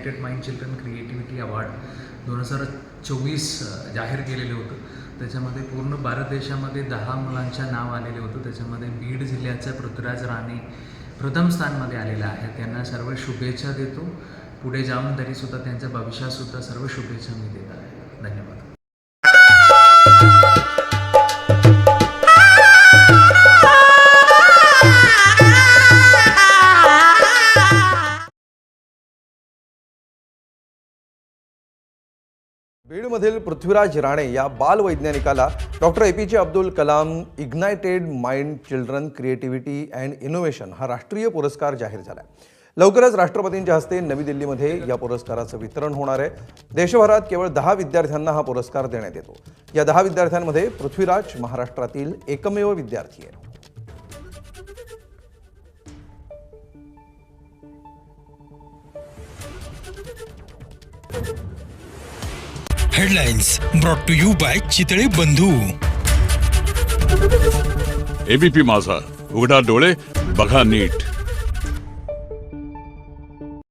Ignited mind children creativity award 2024 जाहीर केलेलं होतं. त्याच्यामध्ये पूर्ण भारत देशामध्ये 10 मुलांच्या नाव आलेले होतं. त्याच्यामध्ये बीड जिल्ह्याचा पृथ्वीराज राणे प्रथम स्थानमध्ये आलेला आहे. त्यांना सर्व शुभेच्छा देतो. पुढे जाऊन तरीसुद्धा त्यांच्या भविष्यातसुद्धा सर्व शुभेच्छा मी देत आहे. धन्यवाद. बीडमधील पृथ्वीराज राणे या बालवैज्ञानिकाला doctor APJ Abdul Kalam ignited mind children creativity and innovation हा राष्ट्रीय पुरस्कार जाहीर झाला आहे. लवकरच राष्ट्रपतींच्या हस्ते नवी दिल्लीमध्ये या पुरस्काराचं वितरण होणार आहे. देशभरात केवळ 10 विद्यार्थ्यांना हा पुरस्कार देण्यात येतो. या 10 विद्यार्थ्यांमध्ये पृथ्वीराज महाराष्ट्रातील एकमेव विद्यार्थी आहे. Headlines brought to you by Chitale Bandhu. ABP माझा, उघडा डोळे बघा नीट.